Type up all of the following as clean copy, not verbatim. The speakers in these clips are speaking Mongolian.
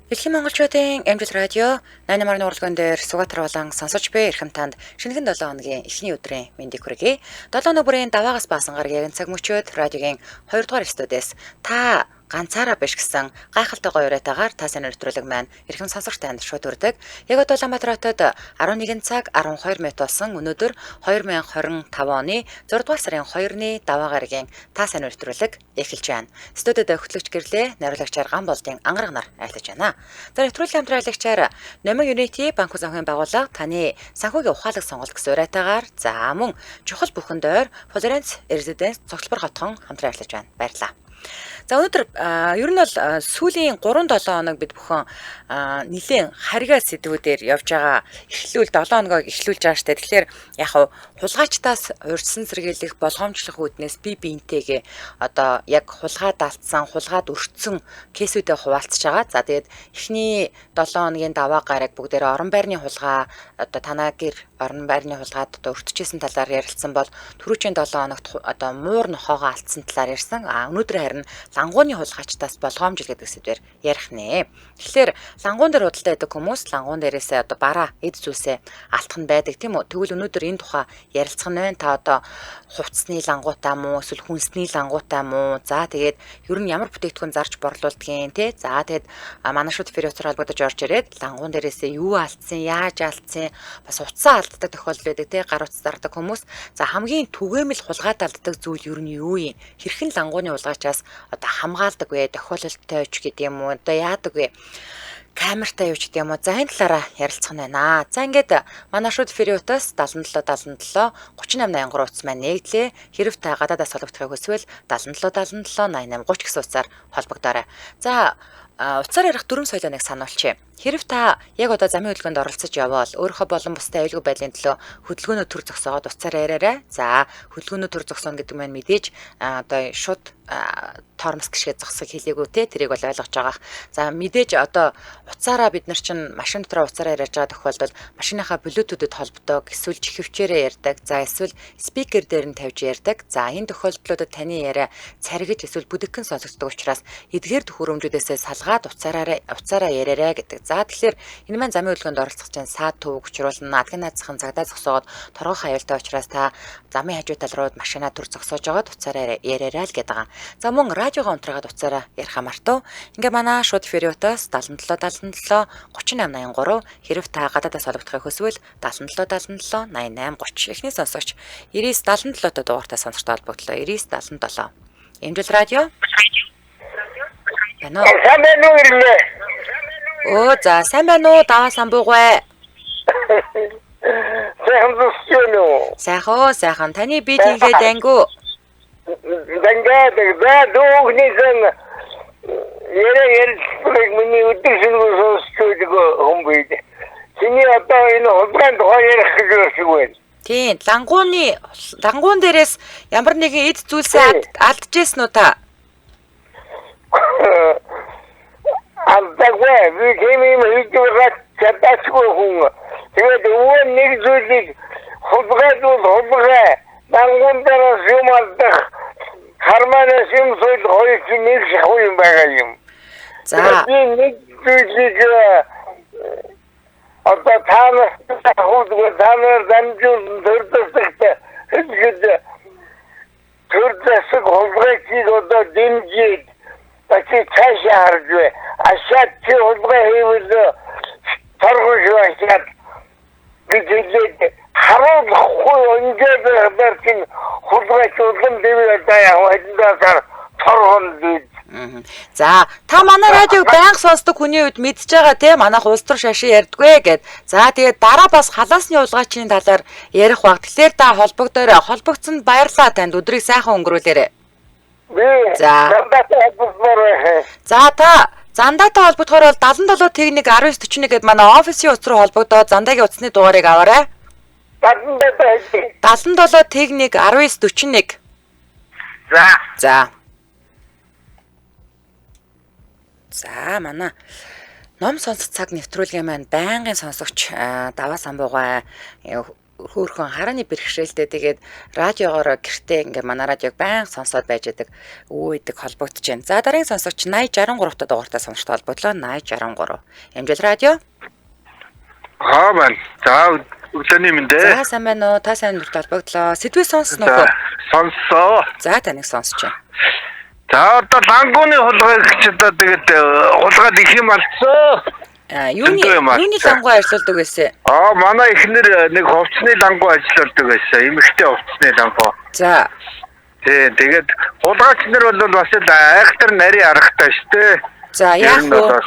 Дэлхийн монголчуудын амжилт радио 88-р уралдаан дээр Сугатар болон сонсож буй эрхэм танд шинэхэн 7 хоногийн эхний өдрийн мэндийг хүргэе. 7 өнөө бүрийн даваагаас баасан гарагийн цаг мөчөөд радиогийн 2 дугаар студиэс та ганцаараа биш гэсэн гайхалтай гоё уриатаагаар та сайн нэвтрүүлэг маань эрхэм сонсогч танд шууд хүрдэг. Яг одоо Улаанбаатар хотод 11 цаг 12 минут болсон. Өнөөдөр 2025 оны 6 дугаар сарын 2-ны даваа гарагийн та сайн нэвтрүүлэг эхэлж байна. Студид хөтлөгч гэрлээ найруулагчаар ган болдын ангараг нар айлтаж байна. За нэвтрүүлгийн хамтраалагчаар Номын Unity банк санхүүгийн байгууллага таны санхүүгийн ухаалаг сонголт гэсэн уриатаагаар за мөн чухал бүхэн доор Florence Residence цогцлбор хотхон хамтран айлтаж байна. Баярлалаа. За өнөөдөр ер нь бол сүүлийн 3-7 хоног бид бүхэн нэлийн харьгаа сэдвүүдээр явж байгаа. Эхлүүл 7 хоногоо эхлүүлж байгаа штэ. Тэгэхээр яг хулгайчтаас урьдсан сэргийлэх болгоомжлох үүднээс биентэйгээ одоо яг хулгаад алдсан, хулгаад өртсөн кейсүүдэд хуваалцж байгаа. За тэгээд эхний 7 хоногийн даваа гараг бүгдээрээ орон байрны хулгай одоо танаа гэр орон байрны хулгаад одоо өртөжсэн талаар ярилцсан бол түрүүчийн 7 хоногт одоо муур нохоогоо алдсан талаар ярьсан. Өнөөдөр харин лангууны хулгайчтаас болгоомжл гэдэг сэдвээр ярих нэ. Тэгэхээр лангуун дээр худалдаа байдаг хүмүүс лангуун дээрээсээ одоо бараа эд зүйлсээ алдах нь байдаг тийм үү. Тэгвэл өнөөдөр энэ тухай ярилцах нь байна. Та одоо хувцсны лангуутаа муу эсвэл хүнсний лангуутаа муу. За тэгээд ер нь ямар бүтээгдэхүүн зарж борлуулдгийг тий. За тэгээд манай шууд ферриотор холбогдож орж ирээд лангуун дээрээсээ юу алдсан, яаж алдсан, бас утсаа алддаг тохиолдол байдаг тий. Гар утас зардаг хүмүүс. За хамгийн түгээмэл хулгайд алддаг зүйл ер нь юу юм? Хэрхэн лангууны хулгайчаас одоо хамгаалдаг вэ? Тохиолдолтой ч гэдэг юм уу? Одоо яадаг вэ? Камертай юу ч гэдэг юм уу. За энэ талаараа ярилцах нь байна. За ингээд манай шууд ферриотоос 77 3883 утас маань нэгдлээ. Хэрв та гадаадаас холбогдохыг хүсвэл 77 88 30 гэсэн утсаар холбогдоорой. За утсаар ярих дүрм соёлыг сануулчих. Хэрв та яг одоо замын хөдөлгөөнд оролцож явбал өөрийнхөө болон бусдын аюулгүй байдлын төлөө хөдөлгөөнөө төр зогсоогоод утсаар яриарай. За хөдөлгөөнөө төр зогсооно гэдэг маань мэдээж одоо шууд тормос гიშгэ зогсох хэлээгүй те тэрийг бол ойлгож байгаа. За мэдээж одоо утсаараа бид нар чинь машин дотроо утсаараа яриаж байгаа тохиолдолд машиныхаа блютутэд холбодог эсвэл чихвчээрээ ярьдаг. За эсвэл спикер дээр нь тавьж ярьдаг. За энэ тохиолдлуудад таны яриа царгиж эсвэл бүдэгхэн сонсогддог учраас эдгээр төхөөрөмжүүдээс салгаад утсаараа яриарай гэдэг. За тэгэхээр энэ маань замын хөдөлгөөнд оролцох чинь саад төв учруулна. Адгийн наацхан цагдаа зогсоогоод торгох аюултай учраас та замын хажуу тал руу машинаа төр зогсоож байгаад утсаараа яриарай л гэдэг байгаа. За мөн радиогоо унтраагаад утсаараа ярих мартав. Ингээ манай шууд ферриотоос 77 3883 хэрв та гадаадаас холбогдохыг хүсвэл 77 88 30 эхний сонсогч 99 77 дугаартай сонсогчтой холбогдлоо 99 77. Эмжил радио. Байна уу? Сайн байна уу ирлээ. Оо за сайн байна уу? Даваа самбуугай. Сайн зүсчэнэ. Сайхан таны бие тийгээд ангу. Дангаад дүүгнийсэн ярих миний өдөршөнгөө сонсчойг хомбид. Чиний одоо энэ хулгайн тухай ярих гэж байна. Тийм, лангуун дээрээс ямар нэгэн эд зүйлсээ алдчихсэн уу та? Алдагвэ би кемим хийгээд чадчихгүй хүн. Тэгээд өвөө нэг зүйлийг хулгай лангуун дээрээс юм алдах харманаас юм зүйл хоёр нэг шахуу юм байгаа юм. За. Нэг зүйлийг одоо таанаар дамжуул төрдөсөгтэй хэвчээд төрдөсөг хулгайчийг одоо дэмжиж бачи цаашаа харж бай. Ашаад чи хулгай хийвэл торгож байгаад бижилээд харуулахгүй ингээд барьсан хулгайч улам дэвээ даяа хэдэн торгон дий. За та манай радиог байнга сонсдог хүний үед мэдж байгаа те манайх улс төр шашин ярьдгүй гэд. За тэгээд дараа бас халаасны улгайчийн талаар ярих баг. Тэгэхээр та холбогдоорой. Холбогдсонд баярлалаа танд. Өдрийг сайхан өнгөрүүлээрэй. За та зандаатай холбогдохоор бол 77 техник 1941 гэд манай офисын утас руу холбогдоод зандагийн утасны дугаарыг аваарай. 77 техник 1941. За манай ном сонсох цаг нэвтрүүлгийн маань байнгын сонсогч даваа самбуугай хөөрхөн харааны бэрхшээлтэй тэгээд радиогоор гэртээ ингээ манай радиог байнга сонсоод байж байдаг өөйдөг холбогдож байна. За дараагийн сонсогч 8063 та дугаартай сонсогч холбогдлоо 8063. Амжилт радио. Маань. За өглөөний мэндэ. За сайн байна уу? Та сайн нүрт холбогдлоо. Сэдвээ сонсноо уу? Сонссоо. За таныг сонсч байна. За одоо лангууны хулгайгч одоо тэгээд хулгайд их юм алдсан. Юуны лангуу ажилладаг байсан? Манай ихнэр нэг хувцсны лангуу ажилладаг байсан. Эмэгтэй хувцсны лангуу. За. Тэгээд хулгайч нар бол бас л айхтар нарийн аргатай шүү дээ. За яах вэ?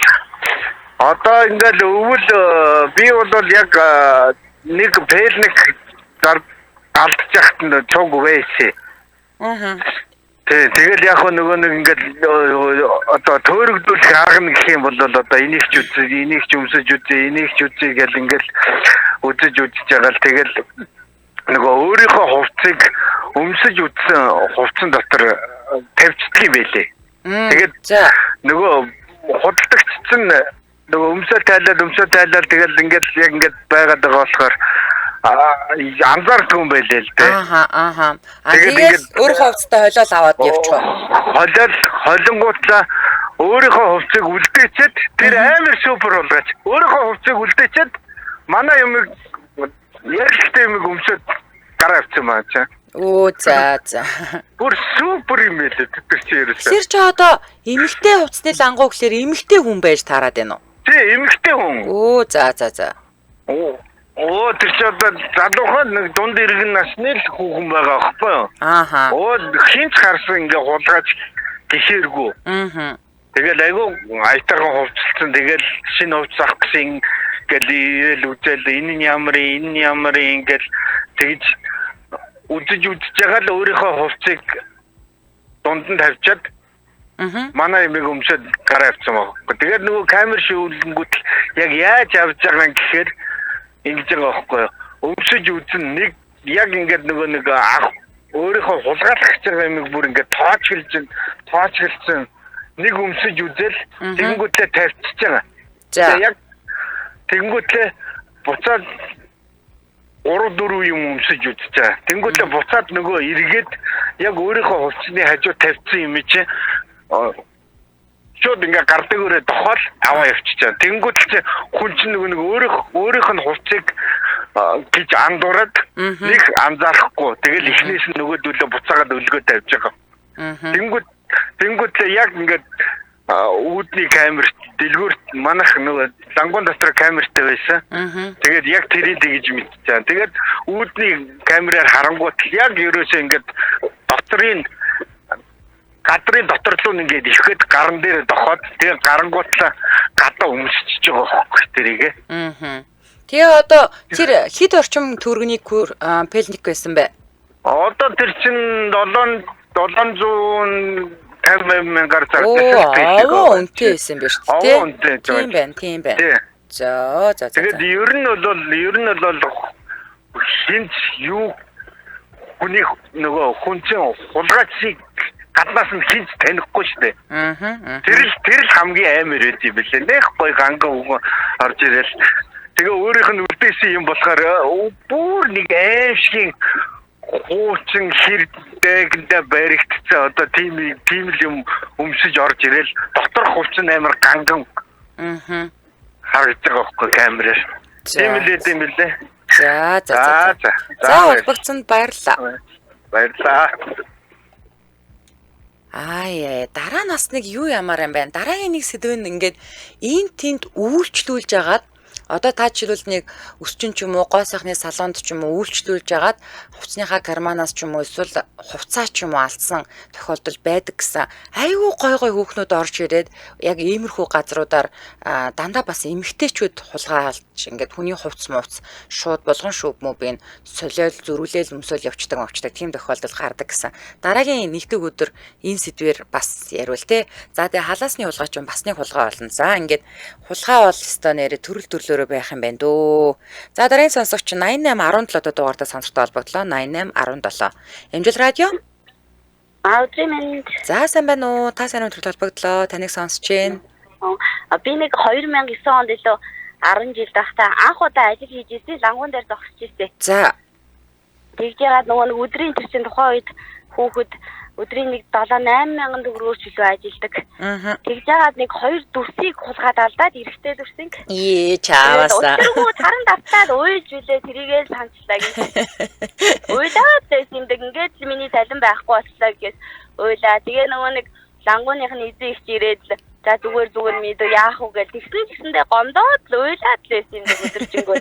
Одоо ингээл өвөл би бол яг нэг пэлник алдчихт нь цог байсан. Тэгэл яг нөгөө нэг ингээд одоо төөрөгдүүлэх арга нь гэх юм бол одоо энийг ч үзээ, энийг ч өмсөж үзээ, энийг ч үзээ гэл ингээд үзэж байгаа л тэгэл нөгөө өөрийнхөө хувцсыг өмсөж үзсэн хувцсан дотор тавьчихдаг юм байлээ. Тэгээд нөгөө худалдагчсан нөгөө өмсөж тайлаад тэгэл ингээд яг ингээд байгаад байгаа болохоор анзаардаг юм байлээ л дээ. Тэгээд өөр хувцастай холиол аваад явчих. Холингуутлаа өөрийнхөө хувцсыг үлдээчихэд тэр амар супер болгооч. Өөрийнхөө хувцсыг үлдээчихэд манай юм ярилтай юм өмсөд гараа авчихсан маа чаа. За. Бүр супер юм байлээ тэр чи ерөөсөө. Тэр чи одоо эмэгтэй хувцсны лангуу гэхэлэр эмэгтэй хүн байж таарад байна уу? Тий, эмэгтэй хүн. За. Тэр чи одоо залуухан нэг дунд иргэн насны л хүүхэн байгаа аахгүй юу? Хинч харсан ингээ хулгайч гişэргүй. Тэгэл айгу айтархан хувцалсан тэгэл шинэ хувцас авах гэсэн ингээл ийл үзэл энэ нь ямар ингээл тэгж үзэж байгаа л өөрийнхөө хувцсыг дунд нь тавьчаад манай юмыг өмсөд гараа авсан баг. Тэгээд нөгөө камер шүүлэнгүүт яг яаж авч байгаа юм гэхээр ингэж байгаа байхгүй юу? Өмсөж үзэн нэг яг ингээд нөгөө нэг өөрийнхөө хулгайлах гэж байгаа юмыг бүр ингээд тоочгэлцэн нэг өмсөж үзэл тэгэнгүүтлээ тавьчихж байгаа. За яг тэгэнгүүтлээ буцаад 3-4 юм өмсөж үзэж байгаа. Тэгэнгүүтлээ буцаад нөгөө эргээд яг өөрийнхөө хувцсны хажуу тавьсан юм чи шууд ингээ гардаг өрөө дохол аваа явчихаа. Тэнгүүд чи хүн чинь нэг өөрийнх нь хувцсыг гэж андуураад нэг анзаарахгүй. Тэгэл ихнээс нь нөгөөдөлөө буцаагаад өлгөө тавьж байгаа. Тэнгүүд яг ингээд үүдний камер дэлгүүр манах нөгөө лангуун дотор камертай байсан. Тэгээд яг тэрийг тэгж мэдчихээн. Тэгээд үүдний камераар харангуут яг ерөөсөө ингээд гадрын дотор руу ингээд ирэхэд гаран дээр дохоод тэгээ гарангуутлаа гадаа өмсчихөж байгаа хөөхгүй тэрийг. Тэгээ одоо тэр хэд орчим төгрөгийн пэлник байсан бэ? Одоо тэр чинь 750 мянгаар зардаг. Үнэтэй байсан биз дээ. Тийм байна. За. Тэгээд ер нь бол хинч юу хүний нөгөө хүнцэн хулгайчийг гаднаас нь хинч танихгүй шүү дээ. Тэр л хамгийн амар байд юм билээ. Нэх гой ганган хүн орж ирэл. Тэгээ өөрийнх нь үлдээсэн юм болохоор бүр нэг аимшигын хуучин хэрдэгэндээ баригдсан одоо тийм л юм өмсөж орж ирэл дотор хувцсан амар ганган харагдаж байгаа байхгүй камераар. Тийм лээ. За. Холбогдсонд баярлалаа. Дараа нас нэг юу ямар юм байна. Дараагийн нэг сэдв нь ингээд энд тэнд үйлчлүүлж агаад одоо та жишээлбэл нэг өсчин ч юм уу гой сайхны салонд ч юм уу үйлчлүүлж агаад хувцсныхаа карманаас ч юм уу эсвэл хувцаа ч юм уу алдсан тохиолдол байдаг гэсэн. Айгүй гой хүүхнүүд орж ирээд яг иймэрхүү газруудаар дандаа бас эмэгтэйчүүд хулгайлж ингээд хүний хувцс мууц шууд болгон шүүг мөбийн солиол зөрүүлэл өмсөөл явцдаг тийм тохиолдол гардаг гэсэн. Дараагийн нэгдэг өдөр энэ сэдвэр бас яриул те. За тэгээ халаасны хулгайч бас нэг хулгай болно. За ингээд хулгай бол өстой нэрэ төрөл байх юм байна дөө. За дараагийн сонсогч 8817 дугаартай сонсогтой холбогдлоо 8817. Амжилт радио. Аудимент. За сайн байна уу? Та сайн өнөдрөл холбогдлоо. Таныг сонсож байна. Би нэг 2009 онд илүү 10 жил байхдаа анх удаа ажил хийж ирсэн лангуун дээр зогсож ирсэн. За. Тэгж яагаад нөгөө нэг өдрийн тэр чинь тухайн үед хүүхэд өдрийн нэг 7-8 мянган төгрөгөөр ч илүү ажилладаг. Тэгж яагаад нэг 2 дүрсийг хулгаад алдаад эрэхтэй дүрсийг. Чаавасаа. Өдрөгөө таран давтаад уйлж үлээ тэрийгээ санчлаа гэж. Уйлаад тэсэмдэг ингээд миний талан байхгүй боллоо гэж уйлаа. Тэгээ нөгөө нэг лангууных нь эзэн их ирээд л за зүгээр мэдээ яах вэ гэж тэгсэндээ гомдоод л уйлаад л байсан юм өдөржингөө.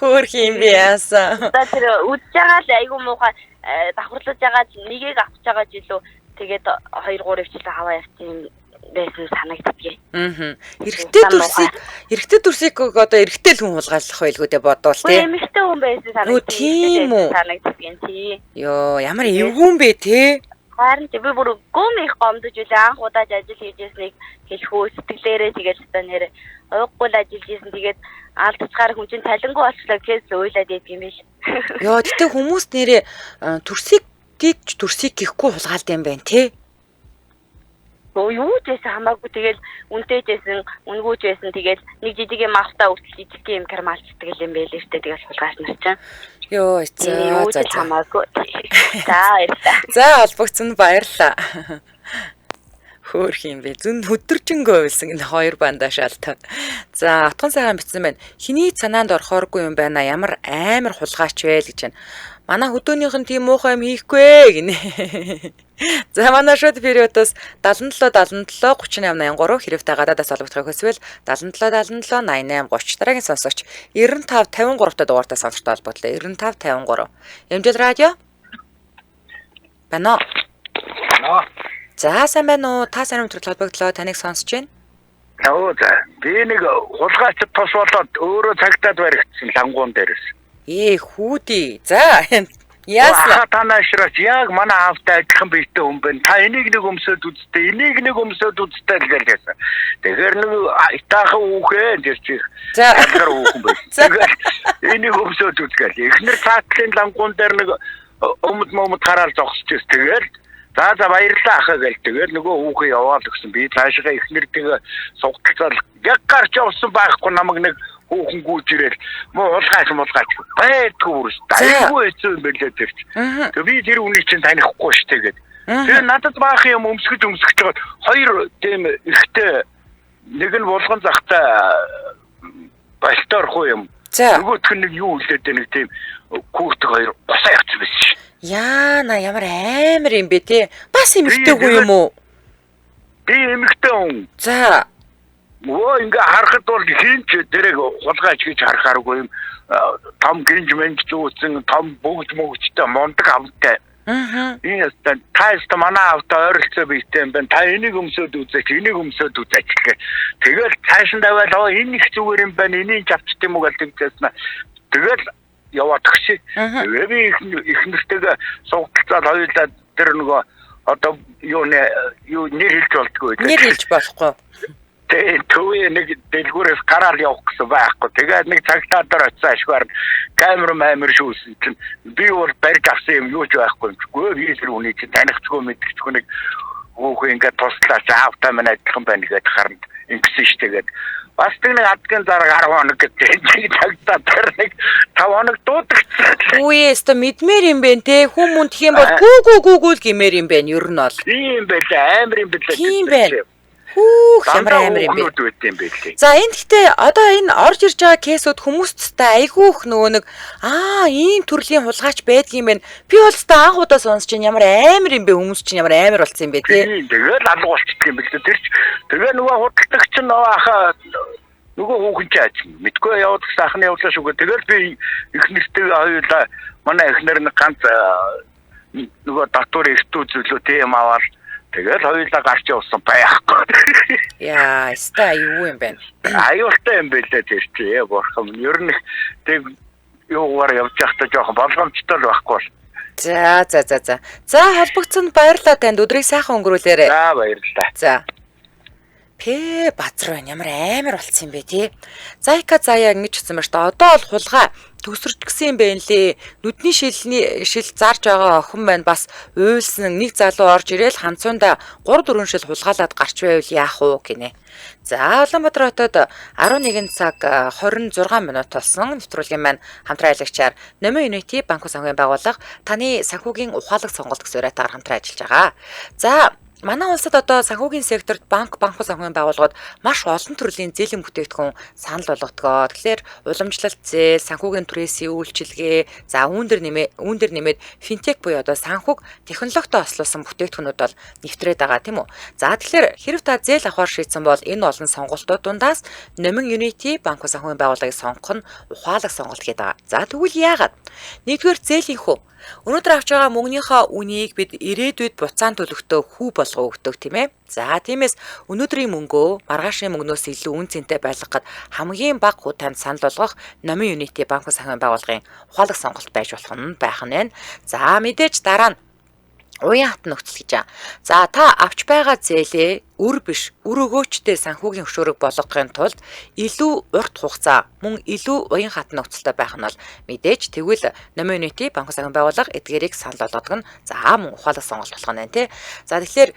Хөөх юм би яасан. За тэр үдж байгаа л айгүй муухай давхарлаж байгаа нэгийг авч байгаа ч илүү тэгээд 2-3 хвчлээ аваа явчихсан байсан санагддгийг. Эрэгтэй дүрсийг одоо эрэгтэй л хүн хулгайлах байлгүй дээ бодвол тий. Эмэгтэй хүн байсан санагддгийг тий. Йоо ямар эвгүй бэ тий. Харин би бүр гүм их гомдож үлээ анх удаж ажил хийжсэнийг хэлэхөө сэтгэлээрээ тэгээд та нэр уйггүй л ажиллаж ийсэн тэгээд алдцгаар хүн чинь талингуу болчлоо гэхээс уйлаад идэв юм бил. Йоо тэгтээ хүмүүс нэрээ төрсийг гихгүй хулгаалд юм байна тий. Юу ч байсан хамаагүй тэгэл үнтэйж байсан үнгүүж байсан тэгэл нэг жижиг юм автаа өвтөл идэх юм кармалцдаг юм байл л тэгээд хулгааснаар чинь. Йоо за хамаагүй. За баярлалаа. За холбогдсон баярлалаа. Хөөх юм бэ. Зүн хөдөржингөө байсан энэ хоёр бандаа шалтгаан. За отгон сайхан бичсэн байна. Хиний цанаанд орохооргүй юм байна. Ямар амар хулгаач вэ гэж байна. Манай хөдөөнийх нь тийм муухай юм хийхгүй гинэ. За манай шууд периодоос 77 3883 хэрэвтэй гадаадаас олгогдохыг хүсвэл 77 88 30 дараагийн сонсогч 95 53 та дугаартай сонсогчтой холбоотой 95 53. Эмжил радио. Бано. За сайн байна уу? Та сайн өндөр холбогдлоо таныг сонсож байна. Оо за. Би нэг хулгайч тус болоод өөрөө цагтаад баригдсан лангуун дээрээс. Хүүдий. За яасан танашраач яг манай автаа адилхан биетэй хүн байна. Та энийг нэг өмсөд үзтээ, энийг нэг өмсөд үзтээ л гэлээсэн. Тэгэхээр нэг итаахан үхээ гэж чих. За тэр үхэн байна. Тэгэхээр энийг өмсөд үзгээл. Эхнэр цаатлын лангуун дээр нэг өмд гараал зогсож ирс. Тэгээд за баярлалаа ахаа гэл. Тэгээд нөгөө үхээ яваал гэсэн. Би цаашгаа эхнэр тэгээ сугталцал яг гарч явсан байхгүй намайг нэг хүүхэн гүйж ирэл муу улгаач байдгүй үрс дайгүй хэцүү юм байлээ тэр чи. Тэгээ би тэр үнийг чинь танихгүй шүү тэгээд. Тэгээ надад баах юм өмсгөж жагаад хоёр тийм ихтэй нэг нь булган захтай балтаархгүй юм. Нөгөөх нь нэг юу үлдээд нэг тийм хүүхд хоёр босоо явчихсан байсан шин. Яана ямар амар юм бэ те. Бас эмэгтэйгүй юм уу? Би эмэгтэй хүн. За ингээ харахад бол хинч дэрэг хулгайч гэж харахааргүй юм. Том гинж мэнж зүүцэн том бүгд мөгчтэй мондог автай. Энэ таста манай автаа ойролцоо биетэй юм байна. Та энийг өмсөд үзээч, энийг өмсөд үзээч гэх. Тэгэл цааш нь даваад энэ их зүгээр юм байна. Энийг авчт юм уу гэж тэгжсэн. Тэгэл яваад өгч. Тэгээ би их нэртэйгээ сугталцаад хоёулаа тэр нөгөө одоо юу нэр хэлж болтгүй. Нэр хэлж болохгүй. Төвөө нэг дэлгүүрээс гараар явах гэсэн байхгүй. Тэгээд нэг цагтаа дээр очиж ашгаар камер шүүсэн чинь би бол барьж авсан юм юу ч байхгүй. Би тэр үнийг танихчгүй мэдчихгүй нэг хөөх ингээд туслаач автаа мань адилхан байна гэдэг харанд ингэсэн штегээд бас нэг адгийн зараг 10 хоног гэдэг цагтаа дээр нэг 5 хоног дуудагцсан. Үе өстө мэдмээр юм бэ те хүмүүс тх юм бол гүү гэмээр юм байна ер нь бол. Тийм байлаа амар юм байлаа. Тийм байна. Ямар амар юм бэ? За энэ гэхдээ одоо энэ орж ирж байгаа кейсүүд хүмүүст та айгүйх нөгөө нэг ийм төрлийн хулгайч байдаг юм байна. Би бол та анх удаа сонсож байна. Ямар амар юм бэ хүмүүс чинь ямар амар болсон юм бэ тий. Тэгээд алга болчихдаг юм бэл тэр ч тэгээ нөгөө худалдагч нь нөгөө хүүхэн ч ааж мэдгүй яваад гэсэн ахны явлаа шүүгээ. Тэгээд би их нэртэйгээ хоёулаа манай эхнэр нэг ганц нөгөө татвар эртүү зүйлөө тийм аваад тэгэл хоёулаа гарч явсан байхгүй. Яа, ста юу юм бэ? Аюултай юм байлээ тэр чи бурхан. Ер нь тэг юугаар явж байхдаа жоохон болгоомжтой л байхгүй бол. За. За холбогдсонд баярлалаа танд. Өдрийг сайхан өнгөрүүлээрэй. За баярлалаа. За. Базар байна. Ямар амар болсон юм бэ тий. За ика заяа ингэж хэлсэн байна шүү дээ. Одоо бол хулгай төгсөрч гисэн юм байна лээ. Нүдний шил зарж байгаа охин байна. Бас уйлсан нэг залуу орж ирээл ханцуунда 3-4 шил хулгаалаад гарч байвал яах вэ гинэ. За Улаанбаатар хотод 11 цаг 26 минут болсон. Нэвтрүүлгийн маань хамтран аялагчаар Номын Unity банк санхүүгийн байгууллага таны санхүүгийн ухаалаг сонголт гэсэн уриатаар хамтран ажиллаж байгаа. За манай улсад одоо санхүүгийн секторт банк санхүүгийн байгууллагууд маш олон төрлийн зээлийн бүтээгдэхүүн санал болгодгоо. Тэгэхээр уламжлалт зээл, санхүүгийн түрээсийн үйлчилгээ, за үүн дээр нэмээд финтек буюу одоо санхүүг технологитой ослуулсан бүтээгдэхүүнүүд бол нэвтрээд байгаа тийм үү. За тэгэхээр хэрэв та зээл авахар шийдсэн бол энэ олон сонголтууд дундаас Номын Unity банк санхүүгийн байгууллагыг сонгох нь ухаалаг сонголт гэдэг байгаа. За тэгвэл яагаад? Нэгдүгээр зээлийнхүү өнөөдөр авч байгаа мөнгөнийхөө үнийг бид ирээдүйд буцаан төлөхдөө хүү болгоо өгдөг тийм ээ. За тиймээс өнөөдрийн мөнгөө маргаашийн мөнгнөөс илүү үн цэнтэй байлгахад хамгийн бага хүү танд санал болгох Номын Unity банк санхүүгийн байгууллагын ухаалаг сонголт байж болох нь байх нь байна. За мэдээж дараа нь уян хатан нөхцөл гэж байгаа. За та авч байгаа зээлээ үр биш, үр өгөөчтэй санхүүгийн хөшөөрөг болгохын тулд илүү урт хугацаа, мөн илүү уян хатан нөхцөлтэй байх нь бол мэдээж тэгвэл Номын Unity банк санхүүгийн байгууллага эдгээрийг санал болгодог нь за мөн ухаалаг сонголт болох нь байна тий. За тэгэхээр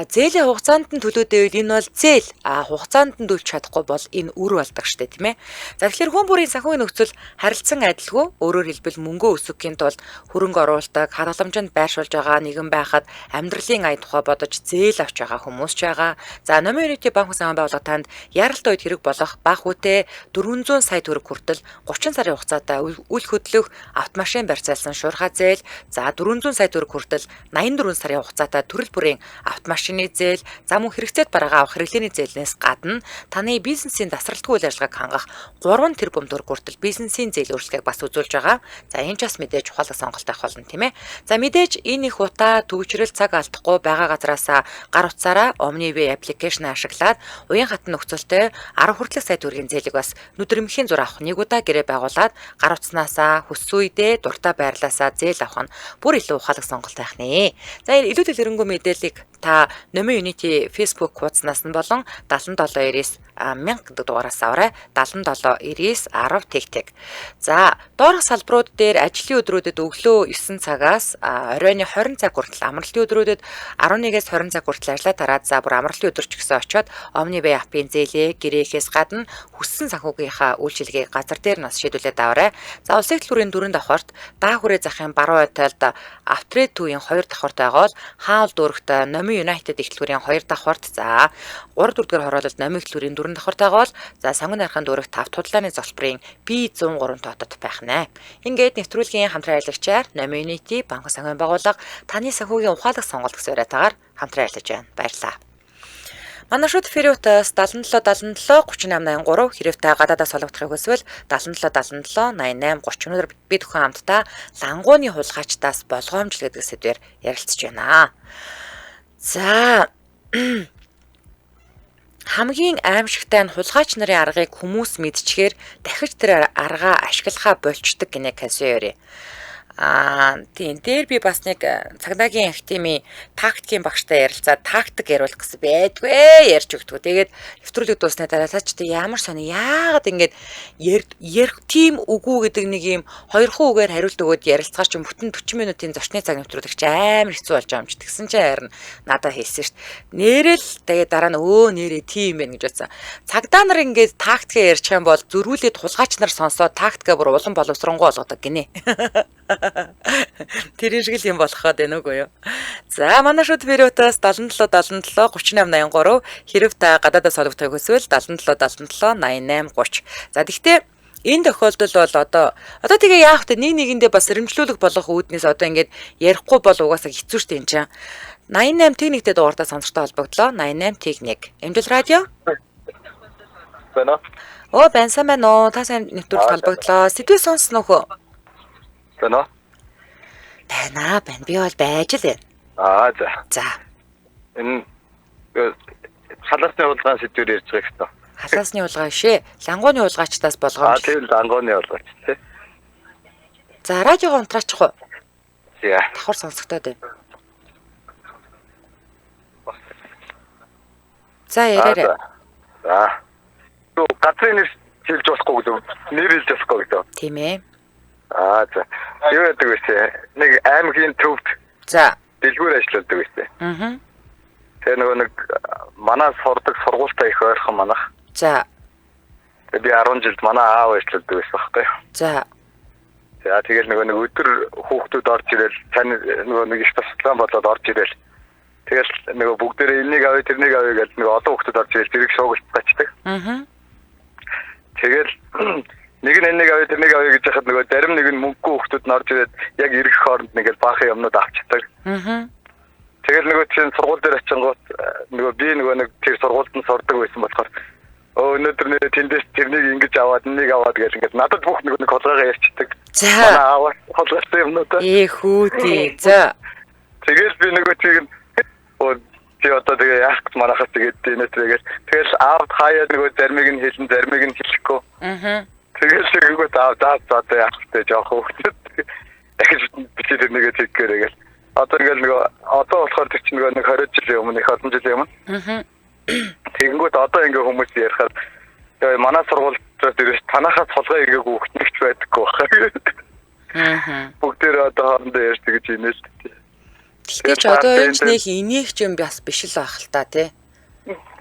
зээлийн хугацаанд нь төлөөд байвал энэ бол зээл, хугацаанд нь төлж чадахгүй бол энэ үр болдог штэ тийм ээ. За тэгэхээр хүн бүрийн санхүүгийн нөхцөл харилцан адилгүй, өөрөөр хэлбэл мөнгөө өсгөхийн тулд хөрөнгө оруулдаг, халамжинд байршуулж байгаа нэгэн байхад амьдралын ая тухай бодож зээл авч байгаа хүмүүс ч байгаа. За Номын Unity банк санхүүгийн байгууллага танд яралтай үед хэрэг болох бага үедээ 400 сая төгрөг хүртэл 30 сарын хугацаатай үл хөдлөх автомашин барьцаалсан шуурхай зээл, за 400 сая төгрөг хүртэл 84 сарын хугацаатай төрөл бүрийн автомашины зээл, за мөн хэрэгцээт бараагаа авах хэрэглээний зээлнээс гадна таны бизнесийн тасралтгүй үйл ажиллагааг хангах 3 тэрбум төгрөг хүртэл бизнесийн зээл өөрчлөлтийг бас үзүүлж байгаа. За энэ ч бас мэдээж ухаалаг сонголт байх болно тийм ээ. За мэдээж энэ их утаа төвчрэл цаг алдахгүй байгаа газараасаа гар утсаараа Omnivay аппликейшн ашиглаад уян хатан нөхцөлтэй 10 хүртэлх сая төгрөгийн зээлийг бас нүдэрмхийн зур авах нэг удаа гэрээ байгуулад гар утснаасаа хүссэн үедээ дуртай байрлаасаа зээл авах нь бүр илүү ухаалаг сонголт байх нэ. За илүү дэлгэрэнгүй мэдээллийг та Номын Unity Facebook хуудаснаас нь болон 7799 1000 гэдэг дугаараас аваарай. 7799 10 тэг. За доорх салбарууд дээр ажлын өдрүүдэд өглөө 9 цагаас оройн 20 цаг хүртэл, амралтын өдрүүдэд 11-ээс 20 цаг хүртэл ажиллаа тараад за бүр амралтын өдөр ч гэсэн очиод Omnivay аппын зээлээ гэрээхээс гадна хүссэн санхүүгийнхаа үйлчилгээг газар дээр нас шийдүүлээд аваарай. За улсын төлбөрийн 4 давхарт даа хүрээ захын баруун хойдолд Автред түүхийн 2 давхарт байгаа бол хаал дүүрэгт Номын United их төлбөрийн 2 давхарт, за 3-4 хороололд Номын их төлбөрийн 4 давхарт байгаа бол за сонгон нархан дүүрэгт 5 тудлааны зогсбрын B103 тоотод байх нэ. Ингээд нэвтрүүлгийн хамтран аялагчаар Номын Unity банк санхүүгийн байгууллага таны санхүүгийн ухаалаг сонголт гэсэн уриатаагаар хамтран ажиллаж байна. Баярлалаа. Манай шууд Фериутаас 77 38 83 хэрэв та гадаадаас холбогдохыг хүсвэл 77 88 30 өнөөдөр бид бүхэн хамтдаа лангууны хулгайчдаас болгоомжл гэдэг сэдвээр ярилцж байна. За хамгийн аимшигтай нь хулгайч нарын аргыг хүмүүс мэдчихээр дахиж тэр аргаа ашиглахаа болчдөг гинэ Касиори. Тийм дээр би бас нэг цагдаагийн академийн тактикийн багштай ярилцаад тактик яриулах гэсэн байдгүй ярьж өгдөг. Тэгээд нэвтрүүлэг дуусны дараа цаач та ямар сони яагаад ингэж ярих тийм үгүй гэдэг нэг юм хоёрхан үгээр хариулт өгөөд ярилцгаар чинь бүтэн 40 минутын зочны цаг нэвтрүүлэгч амар хэцүү болж байгаа юм чи. Тэгсэн чинь харин надад хэлсэн шүү дээ. Нэрэл тэгээд дараа нь нэрээ тийм байх гэж бодсон. Цагдаа нар ингэж тактик ярьж байгаа бол зөрүүлээд хулгайч нар сонсоод тактика бүр улам боловсронгуй болгодог гинэ. Тэр шиг л юм болоход байна уу юу? За манай шууд Фериутаас 77 38 83 хэрэв та гадаадаас холбогдохыг хүсвэл 77 88 30. За тэгтээ энэ тохиолдол бол одоо тэгээ яах вэ? Нэгэндээ бас сэрэмжлүүлэх болох үүднээс одоо ингэж ярихгүй бол угаасаа хэцүү шттэ энэ чинь. 88 техниктэй дугаартаа сонсогчтой холбогдлоо. 88 техник. Эмжил радио? Байна. Байна уу? Та сайн нэвтрүүлэлт холбогдлоо. Сэдвээ сонссноо хөө? Байна. Байна. Би бол байж л байна. За. Энэ халаасны хулгай сэдвээр ярьж байгаа гэсэн. Халаасны хулгай шээ. Лангууны хулгайчдаас болгоомж. Тийм лангууны хулгайч тий. За радиогоо унтраачих уу? За. Давхар сонсогдоод байна. За яраарай. За. Газрын нэр хэлж болохгүй гэдэг. Нэр хэлж болохгүй гэдэг. Тийм ээ. За. Юу яадаг вэ? Нэг аймгийн төвд. За. Дэлгүүр ажилладаг вэ? Тэгээ нэг манай сурдаг сургуультай их ойрхон манах. За. Тэгээ би 10 жилд манай аав ажилладаг байсан байхгүй. За. За тэгэл нэг өдөр хүүхдүүд орж ирэл тань нэг их тасалгаан болоод орж ирэл. Тэгэл нэг бүгдээрээ энийг авъя тэрнийг авъя гэж нэг олон хүүхдүүд орж ирэл зэрэг шуугилтачдаг. Тэгэл нэг нь энийг авъя тэрнийг авъя гэж яхад нөгөө зарим нэг нь мөнгөгүй хүүхдүүд нь орж ирээд яг ирэх хооронд нэг л баахан юмнууд авчдаг. Тэгэл нөгөө чинь сургууль дээр очингууд нөгөө би нэг тэр сургуульд нь сурдаг байсан болохоор өнөөдөр нэ тэндээс тэрнийг ингэж аваад энийг аваад гэж ингээд надад бүх нэг холгойгоо ярьчдаг. За. Манай аваад холгойтой юмнуудаа. Хүүдээ. За. Тэгэл би нөгөө тийм чи одоо тэгээ яах гэж манахаас тэгээд дийнэтрээгээл тэгэл аавд хаяа нөгөө зармиг нь хэлэн зармиг нь хэлэхгүй. Тэгэл шиггүй за яах вэ жоох хөвгөд. Дахиж бичиж тэрнийгээ тэггээрээгээл одоо ингээл нөгөө одоо болохоор тэр чинь нэг 20 жилийн өмнө их олон жилийн өмнө. Тэгэнгүүт одоо ингээ хүмүүс ярихаар манай сургуульд дээрээс танахаас холгой игээг өгнөгч байдаггүй байна. Бүгдээр одоо хоорондоо ярьж гэж инээл. Тэгтээ ч одоо энэ нэг инех юм бас биш л байх л та тий.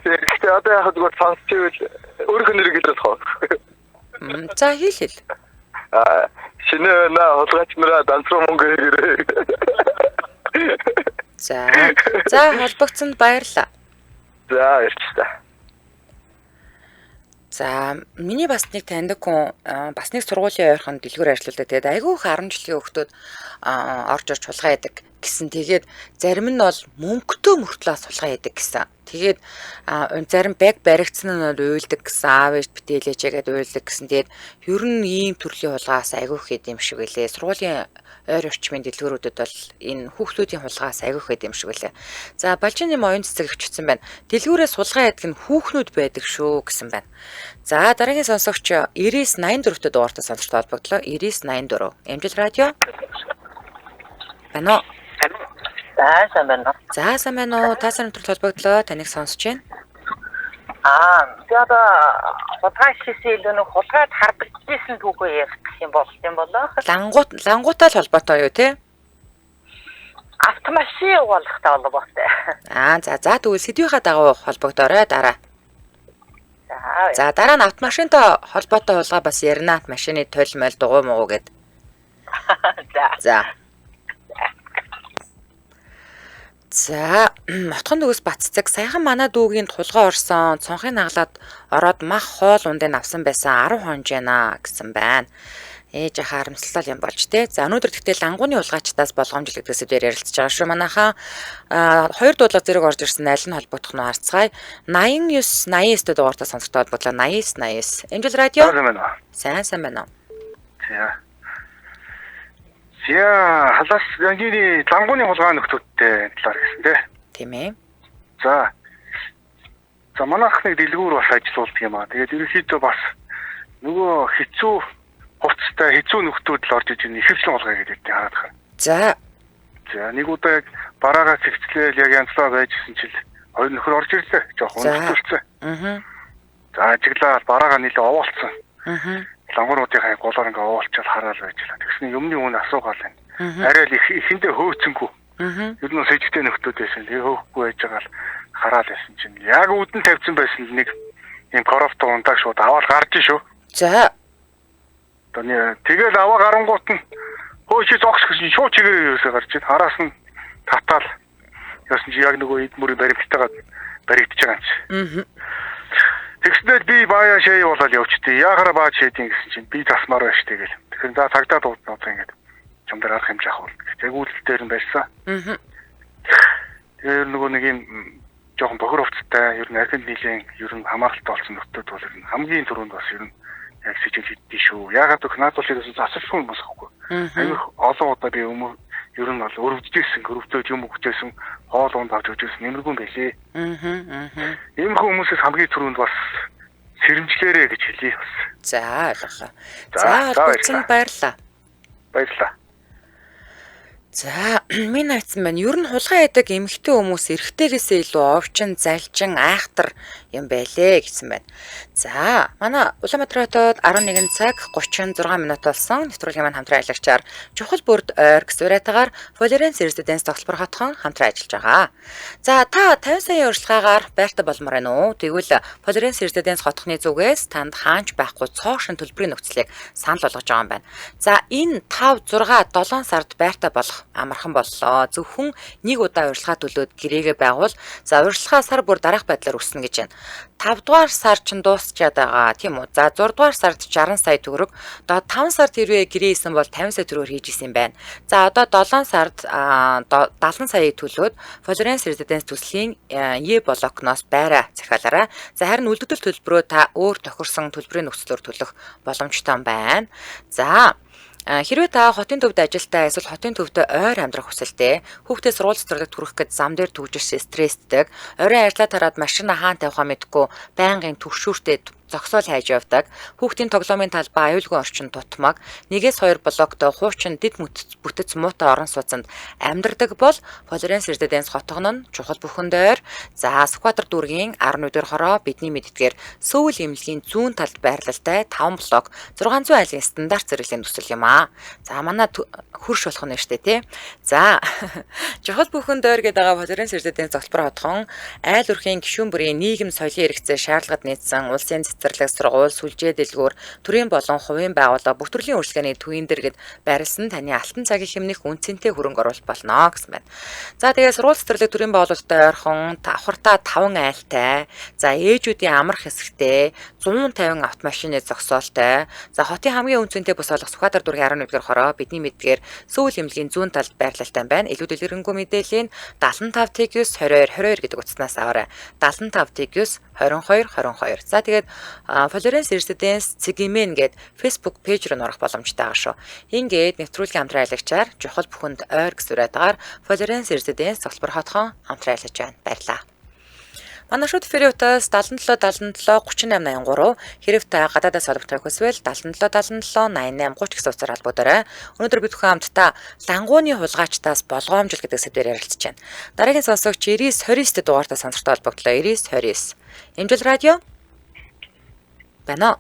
Тэгтээ одоо яг зүгээр сонсчихвэл өөрийнхөө нэрийг хэлээд хоо. За хэлэл. Шинэ холгойч нараа дансруу мөнгө хэрэгэрээ. За холбогдсонд баярлалаа. За ярьчихлаа. За миний бас нэг таньдаг хүн бас нэг сургуулийн ойрхон дэлгүүр ажилладаг. Тэгээд айгүй их 10 жилийн хүүхдүүд орж хулгай яадаг гэсэн. Тэгээд зарим нь бол мөнгөтэй мөртлөө сулгай яадаг гэсэн. Тэгээд зарим баг баригдсан нь бол уйлдаг гэсэн. Аав ээж битээлээчгээд уйлдаг гэсэн. Тэгээд ер нь ийм төрлийн хулгаас айгүй их хэд юм шиг үлээ. Сургуулийн ойр орчмын дэлгүүрүүдэд бол энэ хүүхдүүдийн хулгаас айгүй их хэд юм шиг үлээ. За Балжины оюун цэцэг өвчтсөн байна. Дэлгүүрээс хулгай яадаг нь хүүхнүүд байдаг шүү гэсэн байна. За дараагийн сонсогч 9984-т дугаартай сонсогчтой холбогдлоо. 9984. Эмжил радио. Бано. За сайн байна уу? За сайн байна уу? Та сайн хамтран холбогдлоо. Таныг сонсож байна. Тэгээд хулгай хийсэн илүү нэг хулгайд харагдчихсэн түүхөө ярих гэх юм болоо. Лангуутай л холбоотой юу те? Автомашин явуулахтай холбоотой. За тэгвэл сэдвийнхаа дагуу холбогдоорой дараа. За дараа нь автомашинтай холбоотой хулгай бас ярина. Машины тойл мойл дугуй муу гэд. За. За, мотхон дөгөөс Баццэг саяхан манай дүүгийн тулгай орсон, цонхыг наглаад ороод мах хоол ундыг авсан байсан 10 хонж байна гэсэн байна. Ээж харамсалтай юм болж те. За өнөөдөр тэгтэл лангууны улгаачдаас болгоомжл гэдэг сэдвээр ярилцж байгаа шүү манайхаа. Хоёр дуудлага зэрэг орж ирсэн аль нь холбогдох нь харцгаая. 89 дугаартай сонсогтой холбогдлоо 89. Эмжил радио. Сайн байна уу? За халаас янгины лангууны хулгай нөхдүүдтэй талаар гэсэн тийм ээ. За манайх нэг дэлгүүр бас ажиллаулдаг юм аа. Тэгээд ерөнхийдөө бас нөгөө хэцүү хувцастай хэцүү нөхдүүд л орж иж ихэвчлэн хулгай гэдэг нь хараад байна. За нэг удаа яг бараагаа цэгцлээл яг янзлаа байжсэн чил хоёр нөхөр орж ирлээ. Жохон өндөрлцөө. За ажиглаа бараагаа нийлээ овоолцсон. Лангууруудын голоор ингээ овоолчаал хараал байжлаа. Тэгсэн юмны үн асуугаал байна. Арай л ихэндээ хөөцөнгүү. Ер нь сэжигтэй нөхдүүд байсан. Хөөхгүй байж байгаа л хараал байсан чинь яг үдэн тавьсан байсан нэг юм коровто ундаг шууд аваад гарч шүү. За. Тэгэл аваа гарангуут нь хөөчи зогс гэж шууд чигээр юусаа гарч ид хараас нь татаал. Яасан чи яг нөгөө эд мөрийн баримттайгаа баригдаж байгаа юм чи. Тэгснээр би баяа шээ болоод явчихтыг. Яахаараа баа шээдин гэсэн чинь би тасмаар байж тэгэл. Тэгэхээр за цагдаа дуудсан ингээд чамдэр арах хэмжээ авах. Тэгүүлэл дээр нь барьсан. Тэр нөгөө нэг юм жоохон бохор хувцастай ер нь архинд нийлэн ер нь хамааралтай болсон нөтөд бол ер нь хамгийн түрүүнд бас ер нь яг сэжил хийдэж шүү. Яагаад гэвэл надад бол засалшгүй юм басахгүй. Аюу олон удаа би ер нь бол өрөвдөжсэн, өрөвдөж юм өгчээсэн, хоол унд авч өгчээсэн нэмэргүй юм байлээ. Ийм хүмүүсээс хамгийн түрүүнд бас сэрэмжлээрэ гэж хэлье бас. За ойлголоо. За баярлалаа. Баярлалаа. За минь хайцсан байна. Ер нь хулгай ядаг эмэгтэй хүмүүс эрэгтэйгээсээ илүү овчин, залжин, айхтар юм байлээ гэсэн байна. За манай Улаанбаатар хотод 11 цаг 36 минут болсон. Нэвтрүүлгийн маань хамтран аялагчаар чухал бүрд ойр гэсэн уриатаагаар Florence Residence тоглолбор хотхон хамтран ажиллаж байгаа. За та 50 сая урьдчилгаагаар байртай болмоор байна уу? Тэгвэл Florence Residence хотхны зүгээс танд хаанч байхгүй цоошин төлбөрийн нөхцөлийг санал болгож байгаа юм байна. За энэ 5, 6, 7 сард байртай болох амархан боллоо. Зөвхөн нэг удаа урьдчилгаа төлөөд гэрээгээ байгуул. За урьдчилгаа сар бүр дараах байдлаар өснө гэж байна. 5 дугаар сар ч дуусчаад байгаа тийм үү. За 6 дугаар сард 60 сая төгрөг. Одоо 5 сард хэрвээ гэрээ хийсэн бол 50 сая төгрөгөөр хийж исэн юм байна. За одоо 7 сард 70 саяыг төлөөд Florence Residence төслийн Е блокноос байраа захиалаарай. За харин үлдэгдэл төлбөрөө та өөр тохирсон төлбөрийн нөхцлөөр төлөх боломжтой байна. За хэрвээ та хотын төвд ажилтаа эсвэл хотын төвдөө ойр амьдрах хүсэлтэй хүүхдээ сургууль цэцэрлэгт хүрэх гэж зам дээр түгжиж стресстэй орой ажиллаа тараад машина хаан тавихаа мэдгүй байнгын түгшүүртэй зогсоол хайж явдаг хүүхдийн тоглоомын талбай аюулгүй орчин тутмаг 1-2 блоктой хуучин дэд бүтэц муутай орон сууцанд амьдардаг бол Florence Residence хотгон нь чухал бүхэндээр за Сүхбаатар дүүргийн 11-р хороо бидний мэддгээр Сөүл эмнэлгийн зүүн талд байрлалтай 5 блок 600 айлын стандарт зэрэглэлийн төсөл юм аа. За манай хөрш болох нь штэ тий. За чухал бүхэндээр гэдэг байгаа Florence Residence тоглолбор хотгон айл өрхийн гишүүн бүрийн нийгэм соёлын хэрэгцээ шаардлагад нийцсэн улсын цэцэрлэг сургууль, сүлжээ дэлгүүр, төрийн болон хувийн байгууллага бүх төрлийн үйлчлэгээний төвийн дэргэд байрласан таны алтан цагийн хэмнэх үнцэнтэй хөрөнгө оруулалт болно гэсэн байна. За тэгээд сургууль цэцэрлэг төрийн байгууллагатай ойрхон давхартаа 5 айлтай, за ээжүүдийн амрах хэсэгтэй, 150 автомашины зогсоолтой, за хотын хамгийн үнцэнтэй бус болох Сүхбаатар дүүргийн 11-р хороо бидний мэддгээр Сөүл эмнэлгийн зүүн талд байрлалтай байна. Илүү дэлгэрэнгүй мэдээллийн 75-22 22 гэдэг утаснаас аваарай. 75-22 22. За тэгээд Florence Residence Цэгимэн гээд Facebook пэйж рүү орох боломжтой байгаа шүү. Ингээд нэвтрүүлгийн хамтран аялагчаар чухал бүхэнд ойр гэсэн уриатаагаар Florence Residence тоглолбор хотхон хамтран аярлаж байна. Баярлалаа. Манай шууд Фериутаас 77 77 3883 хэрэг та гадаадаас холбогдох хүсвэл 77 77 88 30 гэсэн утсаар холбогдорой. Өнөөдөр бид бүхэн хамтдаа лангууны хулгайчдаас болгоомжил гэдэг сэдвээр ярилцж байна. Дараагийн сонсогч 99 20 дугаартаа сонсортой холбогдлоо. 99 20. Эмжил радио байна уу?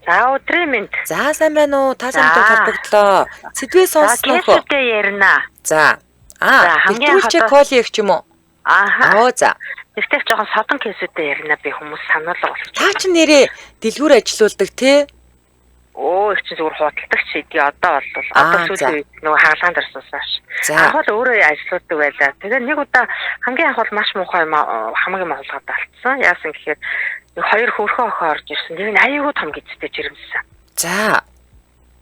За өдрийн мэнд. За сайн байна уу? Та самтай холбогдлоо. Сэдвээ сонсноо. Сэдвээ ярина. За. хамгийн хатуу коли их ч юм уу? Аа. За. Тэгтээ жоохон содон кейсүүдээ ярина би хүмүүс сануулга болгож. Та ч нэрээ дэлгүүр ажилуулдаг тий? Их ч зүгээр худалдагч идэ одоо сүүлийн үед нөгөө хаалгаан дэрсээс. Ахвал өөрөө ажилуулдаг байлаа. Тэгээ нэг удаа хамгийн анх бол маш муухай хамгийн хулгайд алдсан. Яасан гэхээр хоёр хөрхөө охин орж ирсэн. Тэр нь аюулгүй том гизтэй жирэмсэн. За.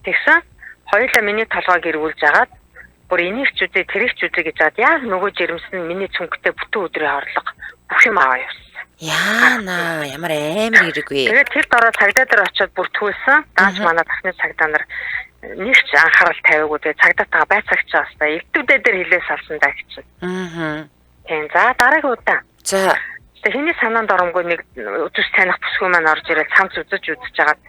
Тэгсэн хоёулаа миний толгойг эргүүлж агаад бүр энийг ч үзээ тэрийг ч үзээ гэж хаад яг нөгөө жирэмсэн миний цүнхтэй бүтэн өдрийн хорлого бүх юм аваа явсан. Яана ямар амар хэрэггүй. Тэгээд тэр дороо цагдаа дээр очиод бүр түүсэн. Дааж манай тахны цагдаа нар нэг ч анхаарал тавиагүй. Тэгээд цагдаатайгаа байцаагч хаастаа элдвүүдээ дээр хилээ салсан даа гэж. Тийм за дараагийн удаа. За. Тэгээд хэний санаанд оромгүй нэг үзэж таних бүсгүй маань орж ирээд цамц үзэж жагаад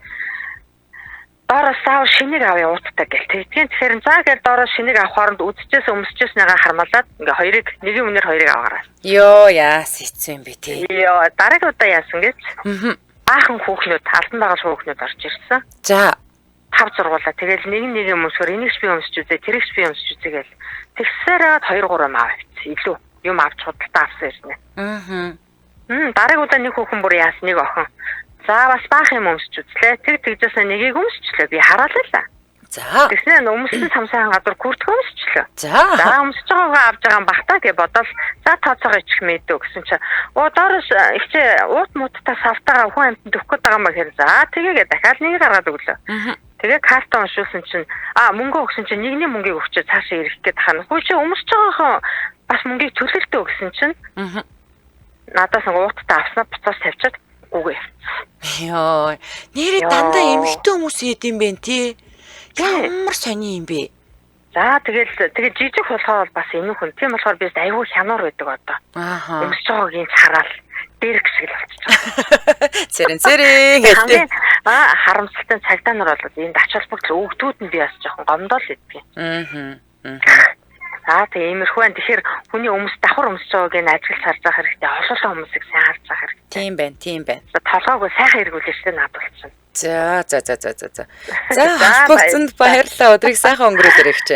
доороос сав шинийг авъя ууттай гэл. Тэгэхээр заа гэл доороос шинийг авах хооронд үзчихээс өмсчихснээгээ хармалаад ингээ хоёрыг нэгийн үнээр хоёрыг аваарай. Йоо яас эцсэн юм бэ тий. Йоо дараагийн удаа яасан гэж. Баахан хүүхнүүд алтан дагалж хүүхнүүд орж ирсэн. За. 5 зургуулаа. Тэгэл нэг өмсгөр энийгч би өмсч үзээ, тэрийгч би өмсч үзээ гэл. Тэгсээрээ 2 3 маа авчихсан. Илүү юм авч худалдаа авсан ирнэ. Дараагийн удаа нэг хүүхэн бүр яасан нэг охин. За бас баах юм өмсч үзлээ. Тэгжээс нэгийг өмсчлээ. Би хараалаа. За. Тэгснэ өмсөн самсаан гадар күртх өмсчлээ. За өмсөж байгаагаа авж байгаа бахтаа гэж бодоод за тооцоогоо ичих мэдээ гэсэн чи доороос ихчээ уут муудтай савтаага хүн амтнд өгөх гээд байгаа юм гэхээр за тэгээгээ дахиад нэг гаргаад өглөө. Тэгээ карта уншуулсан чинь мөнгө өгсөн чинь нэгний мөнгийг өгчөө цаашаа ирэх гээд хана. Хөө чи өмсөж байгаахан бас мөнгийг төлөлтөө өгсөн чинь надаас ууттай авснаа буцаас тавьчаад үгүй. Йоо. Нэрээ дандаа эмэгтэй хүмүүс идэм бэ тий. Ямар сони юм бэ? За тэгээд жижиг болохоор бас энүүхэн. Тийм болохоор би аюул хянуур байдаг одоо. Өмсөж байгаагийн хараал дэрэг шиг л болчихсон. Сэрэн гэдэг. Харамсалтай цагдаа нар бол энд ач холбогдол өгдүүд нь би бас жоохон гомдол идэх. Тэгээ иймэрхүү байна. Тэгэхээр хүний өмс давхар өмсөж байгааг нь ажиглаж харж байгаа хэрэгтэй. Олоолаа хүмүүсийг сайн харж байгаа хэрэгтэй. Тийм байна. Толгойг сайхан эргүүлж штэ над болчихно. За. За холбогцсонд баярлалаа. Өдрийг сайхан өнгөрүүлээрэй гэж.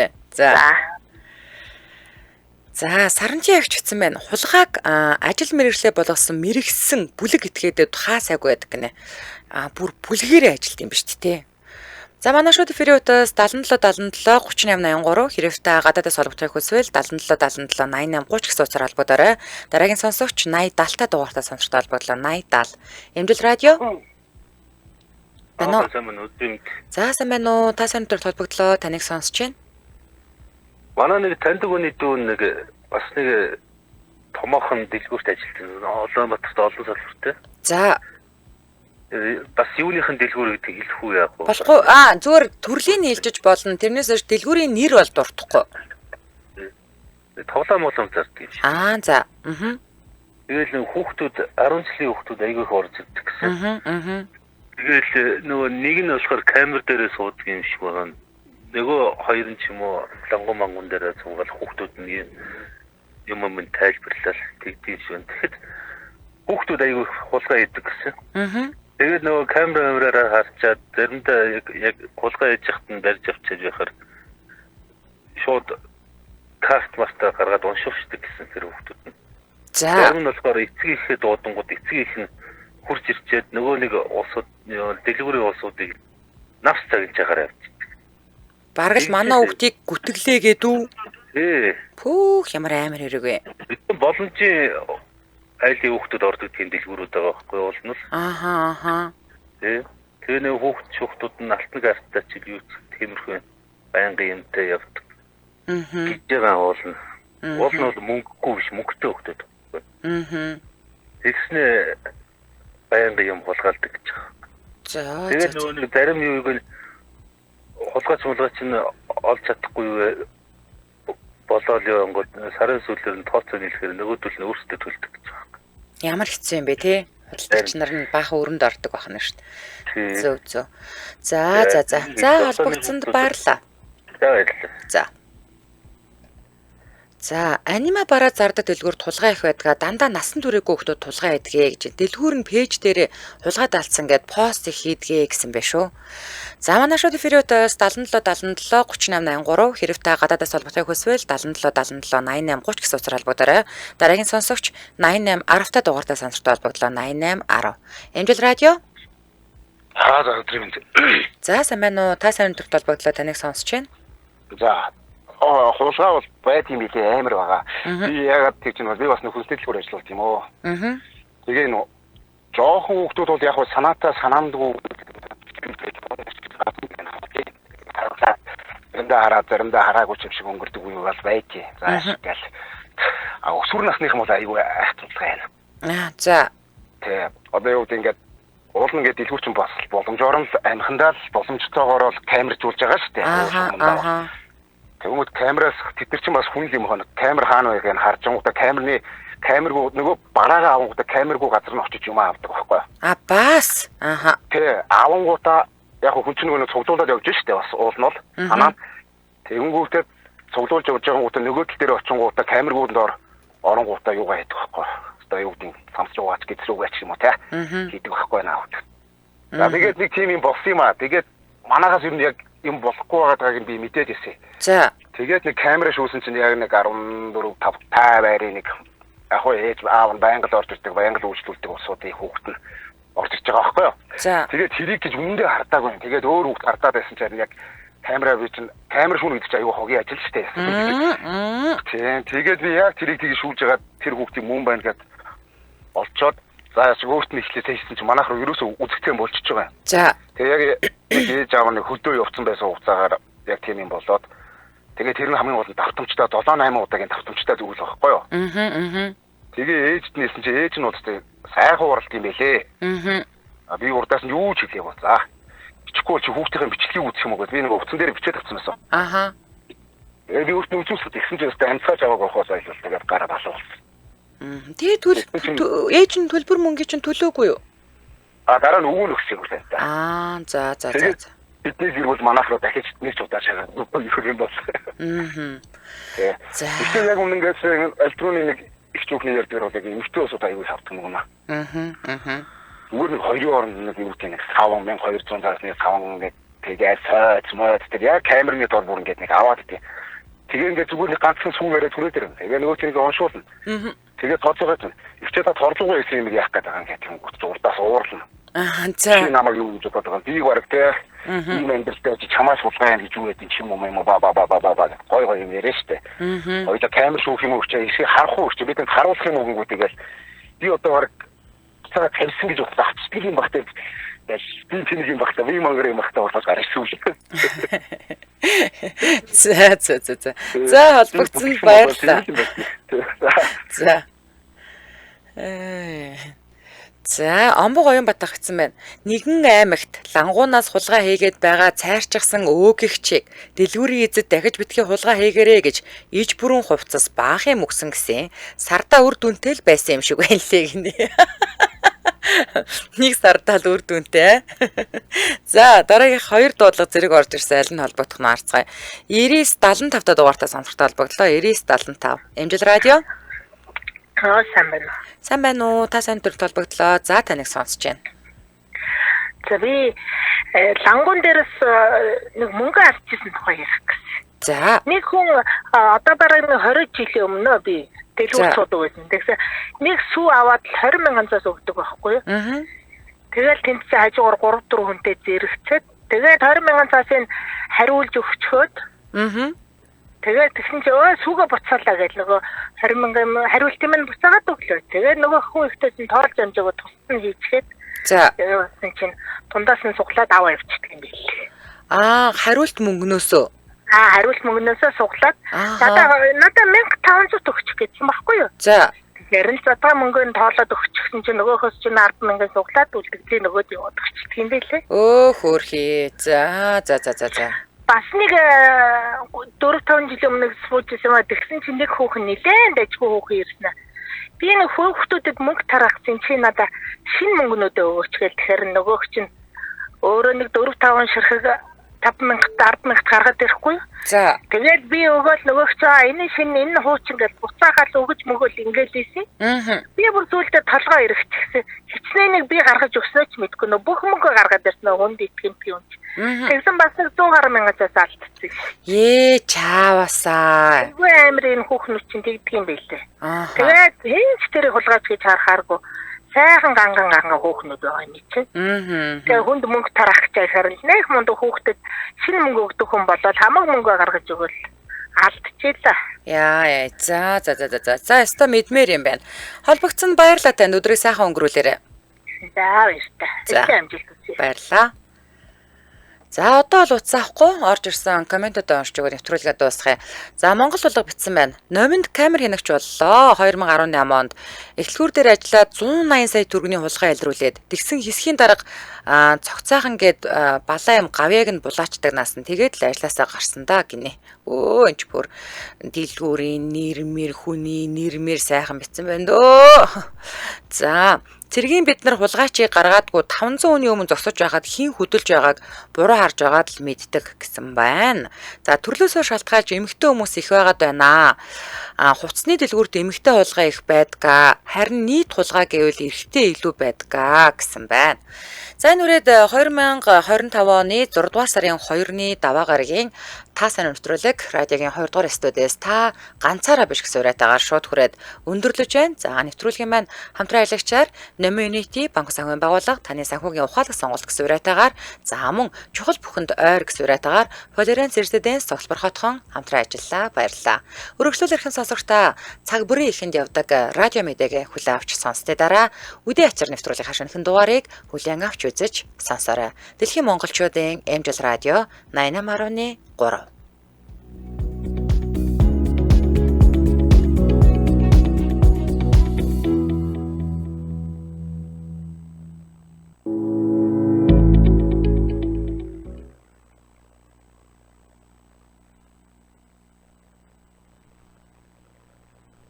За саранчийн агч гэсэн байна. Хулгайг ажил мэргэжлээ болгосон мэрэгсэн бүлэг этгээдэд хаа сайгүй байдаг гинэ. Бүр бүлгээрээ ажилт юм биш тий. За манай шууд эфирийн утас 77 38 83 хэрэгтэй гадаадас холбогдохыг хүсвэл 77 88 80 30 гэсэн утсаар холбоодорой. Дараагийн сонсогч 80 70-та дугаартаа сонсогчтой холбоодлоо 80 70. Эмжил радио. За сайн байна уу? Та сайн өдөр холбогдлоо. Таныг сонсож байна. Манай нэг таньдаг хүний дүүн нэг бас нэг томоохон дэлгүүрт ажилладаг. Улаанбаатарт олон салбартай. За бас юуныхын дэлгүүр гэдэг хэлэх үү яах вэ? Болохгүй. Зүгээр төрлийн нийлжиж болно. Тэрнээс өөр дэлгүүрийн нэр бол дуртахгүй. Тоглоом зардаг юм шиг. За. Тэгэл нэг хүүхдүүд 10 жилийн хүүхдүүд айгүй их орж ирдэг гэсэн. Тэгэл нөгөө нэг нь болохоор камер дээрээ суудаг юм шиг байгаа. Нөгөө хоёр нь ч юм уу лангон мангон дээр цугаал хүүхдүүд нь юм тайлбарлал тэгдэж байна. Тэгэхэд хүүхдүүд айгүй хулгай хийдэг гэсэн. Тэгээд нөгөө камераараа харчаад заримдаа яг хулгай хийж хат нь барьж авчиж байхаар шууд карт мастер гаргаад уншуулдаг гэсэн тэр хүүхдүүд нь. За. Зарим нь болохоор эцгийнхээ дуудангууд эцгийнх нь хурж ирчээд нөгөө нэг улсууд дэлгүүрийн улсуудыг навс цагж байгаараа явж. Бараг л манай хүүхдийг гүтгэлээ гэдэг үү? Пүүх ямар амар хэрэг вэ? Бидний боломжийн айлын хүүхдүүд ордог тийм дэлгүүрүүд байгаа байхгүй уулнал. Тэгээ нэг хүүхдүүд нь алтан гартаа ч юу тиймэрхүү байнгын юмтай явдаг. Гэж байгаа уулна. Уулна бол мөнгөгүй биш мөнгөтэй хүүхдүүд байхгүй. Тэгснэ байнгын юм хулгайлдаг гэж байгаа. Тэгээ нөгөө нэг зарим юуг нь хулгайч нь олж чадахгүй юу болоод явангууд сарын сүүлээр нь тооцоо нийлэхээр нөгөөдөл нь өөрсдөө төлдөг гэж байна. Ямар хэцүү юм бэ те? Худалдагч нар нь баахан өрөнд ордог байна шүү дээ. Зөв. За холбогдсонд баярлалаа. За анима бараа зардаг дэлгүүр тулгай их байдгаа дандаа насан туршаагүй хүмүүс тулгай хийдгээ гэж дэлгүүр нь пэйж дээр хулгай даалцсан гэд пост их хийдгээ гэсэн бэ шүү. За манай шууд эфириотоос 77 38 83 хэрэгтэй гадаадас холбогдохыг хүсвэл 77 88 30 гэсэн утсаар холбогдорой. Дараагийн сонсогч 88 10-та дугаартаа сонсогчтой холбогдлоо 88 10. Эмжил радио. За сайн байна уу? Та сайн өдрт холбогдлоо таныг сонсож байна. За хулгай бол байт юм билээ амар байгаа. Би ягаад тэгж юм бол би бас нөхөстэй дэлгүүр ажиллуулт юм уу. Тэгээ нөө жоохон хүмүүс бол яг санаатаа санаандгүй заримдаа хараагүй юм шиг өнгөрдөг үе бол байти. За шигэл. Өсвөр насныхан бол аюу ахтулгай байна. За. Тэгээ одоо юу гэдэг уулна гэдэг дэлгүүрчин бас боломжоор л амхандаа л боломжтойгоор л камержуулж байгаа шүү дээ. Тэгмэд камераас тэд нар чинь бас хүн юм хоног камер хаана байгааг нь харж байгаатай камергүй нөгөө бараагаа авангуудаа камергүй газар нь очиж юм авдаг байхгүй. Бас. Тэ авангуудаа яг хүн чинь нөгөө цуглуулад явж штэ бас уулнал. Тэгэнгүүтээ цуглуулж явж байгаагуудаа нөгөө тал дээр очингуудаа камергүүд доор оронгуудаа юугаа хийдэг байхгүй. Одоо юу гэдэг самсж байгаач гэцрүүгээ ч юм уу те. Хийдэг байхгүй наавд. За тэгээд нэг тийм юм болсон юм аа. Тэгээд манаагаас юу яг юм болохгүй байгааг би мэдээд ирсэн. За. Тэгээд нэг камера шүүсэн чинь яг нэг 14 5 байрын нэг яг ээж аав нь байнга л орж ирдэг, байнга л үйлчлүүлдэг улсуудын хүүхэд нь орж ирж байгаа байхгүй юу? За. Тэгээд тэрийг гэж үндэ хардаагүй. Тэгээд өөр хүүхэд хардаад байсан чинь яг камера би чинь камер шүүн гэдэг чинь аюу хогийн ажил шүү дээ. Тийм. Тэгээд би яг тэрийг тгий шүүж байгаа тэр хүүхдийн мөн байна гэд олцоод за өөрт нь ихлээс хийсэн чинь манайх руу ерөөсөө үзэгтэй болчихж байгаа юм. За. Тэгээ яг ээж аав нь хөдөө явцсан байсан хугацаагаар яг тийм юм болоод тэгээ тэр нь хамгийн гол нь давтамжтай 7-8 удаагийн давтамжтай зүйл байхгүй юу? Тэгээ ээжд нээсэн чинь ээж нь удаа сайхан уралт юм байлээ. Би урдаас нь юу ч хэлээ ба. За. Бичихгүй чи хүүхдийн бичлэгийг үзэх юм уу гэд би нэг утсан дээр бичээд авсан байсан. Би өөртөө үзүүлсэн тэгсэн чинь амцгааж аваагүй хосоо илүү тэгээд гараа балуулсан. Тэгээд ээж нь төлбөр мөнгө чинь төлөөгүй юу? Дараа нь өгөн өгсөн юм байна. За. бидний гэр бүл манайх руу дахиж нэг удаа шагаад юу юм бол. За. Тэгэхээр яг үнэндээс альтрууны нэг их зүгний ярьдгаар бол яг эмэгтэй усууд аюул хавдаг юм аа. Зүгээр нэг хоёрын оронд нэг юу гэх нэг 5200 цаасны саван гэдэг тэгээд сайц мод тэр яг камерны дор бүр ингээд нэг аваад тий. Тэгээ ингээд зүгээр нэг ганцхан сүм яриад түрээд ирэн. Тэгээ нөгөө чинь оншуулна. Тэгээд тооцоогоо ихчээд торлогоо хийсэн юм яах гэдэг юм гэдэг юм зурдаас уурлна. За намайг юу гэж бодож байгаа би бараг те ийм амьдралтай чамаас суулгаа гэж юу гэдэг юм уу ба гой гой юм яриа штэ. Хоёул камер шүүх юм уу гэж ихийг харах уу гэж бидэнд харуулах юм уу гэдэгэл би одоо бараг цаа тавьсан гэж бодож авчдаг юм багтаа. Би чиний юм багтаа би мангар юм багтаа болохоос гарсан юм. За холбогдсон баярлалаа. За. За, Омбог Оюнбатах гэсэн байна. Нэгэн аймагт лангуунаас хулгай хийгээд байгаа цайрчсан өөгөгчийг дэлгүүрийн эзэд дахиж битгий хулгай хийгэрээ гэж иж бүрэн хувцас баахын мөксөн гэсэн сардаа үр дүнтэй л байсан юм шиг байлээ гинэ. Нэг сардаа л үр дүнтэй. За, дараагийн 2 дуудлага зэрэг орж ирсэн аль нь холбогдох нь харцгаая. 9975 дугаартай сонсогтой холбогдлоо. 9975. Эмжил радио. Сайн байна. Сайн байна уу? Та сайн төрөлд холбогдлоо. За таныг сонсож байна. За би лангуун дээрээс нэг мөнгө авчихсан тухай ярих гэсэн. За. Нэг хүн одоо бараг 20 жилийн өмнө би дэлгүүр суудаг байсан. Тэгсэн нэг сүү аваад 20,000 цаас өгдөг байхгүй юу? Тэгэл тэнцээ хажуугаар 3-4 хүнтэй зэрэгцээд тэгээд 20,000 цаасыг хариулж өгчхөөд тэгээд тэгсэн чи сүүгээ буцаалаа гэж нөгөө 20,000 хариулт юм нь буцаагаад өглөө. Тэгээд нөгөө хүн ихтэйс нь тоолж амжаагаа туссан хийчихэд за тэгсэн чинь тундаас нь суглаад аваа явчихдаг юм билээ. Хариулт мөнгнөөсөө. Хариулт мөнгнөөсөө суглаад надад 1500 өгчих гэсэн байхгүй юу? За. Тэгэхээр л задгаа мөнгөнд тоолоод өгчихсэн чинь нөгөөхөөс чинь 10,000 суглаад үлдгэлийн нөгөөд яваад өгчихдэг юм билээ. Хөөрхий. За. Бас нэг 4-5 жилийн өмнө суужсэн маа тэгсэн чинь нэг хүүхэн нилээн дайггүй хүүхэн ирсэн. Би нэг хүүхдүүдэд мөнгө тарахсан чи надаа шинэ мөнгнүүдээ өгөөч гэл тэгэхээр нөгөөх чинь өөрөө нэг 4-5 ширхэг 5,000 10,000 гаргаад ирэхгүй. За. Тэгээд би өгөөл нөгөөх чинь энэ шинэ энэ хуучин гэж буцаагаад өгөж мөгөөл ингээл ийсэн. Би бүр зүйлдээ толгоо ирэхчихсэн. Хичнээн би гаргаж өгснөө ч мэдгүй нөө бүх мөнгөө гаргаад ирсэн хүнд итгэм юм. Тэгсэн бас 100,000 цаас алдчихсан. Чаавасаа. Үгүй амрын хүүхнүүд чинь тэгдэг юм байлээ. Тэгээд энэ ч тэрийг хулгайч гэж харахааргүй. Сайхан ганган хүүхнүүд байгаа юм чинь. Тэгээ хүнд мөнгө тарах гэж харин нэг мундаг хүүхдэд шинэ мөнгө өгдөг хүн болоод хамаг мөнгөө гаргаж өгвөл алдчихлаа. Яа. За, өстой мэдмээр юм байна. Холбогдсон баярлалаа танд өдрийг сайхан өнгөрүүлээрэй. За, баярлалаа. Баярлалаа. За одоо л уцаахгүй орж ирсэн комментод уншиж өгөө нэвтрүүлгээ дуусгая. За Монгол улга бичсэн байна. Номинд камер хянагч боллоо. 2018 онд эхлэлгүүр дээр ажиллаад 180 сая төгрөгийн хулгай илрүүлээд тэгсэн хэсгийн дарга цогцоохон гээд балаа юм гавьяаг нь булаачдаг нас нь тэгээд л ажилласаа гарсан да гинэ. Энд ч бүр дэлгүүрийн нэрмэр хүний нэрмэр сайхан бичсэн байна дөө. За цэргийн бид нар хулгайчийг гаргаадгүй 500 хүний өмнө зогсож байхад хин хөдөлж байгааг буруу харж байгаад л мэддэг гэсэн байна. За төрлөөсөө шалтгаалж эмэгтэй хүмүүс их байгаад байна. Хувцсны дэлгүүрт эмэгтэй хулгай их байдгаа. Харин нийт хулгай гэвэл эрэгтэй илүү байдгаа гэсэн байна. За энэ үрээд 2025 оны 6 дугаар сарын 2-ны даваа гарагийн та сайн нэвтрүүлэг радиогийн 2 дугаар студиэс та ганцаараа биш гэсэн уриатаагаар шууд хүрээд өндөрлөж байна. За нэвтрүүлгийн маань хамтран аялагчаар Номын Unity банк санхүүгийн байгууллага таны санхүүгийн ухаалаг сонголт гэсэн уриатаагаар за мөн чухал бүхэнд ойр гэсэн уриатаагаар Florence Residence Цогцлбор хотхон хамтран ажиллаа. Баярлалаа. Өргөжлөл эрхэм сонсогчдаа цаг бүрийн ихэнд явдаг радио мэдээг хүлээн авч сонсдээ дараа үдээ ачаар нэвтрүүлэг хашаанхын дугаарыг хүлээн авч үзэж сонсоорой. Дэлхийн монголчуудын Эмжил радио 88.3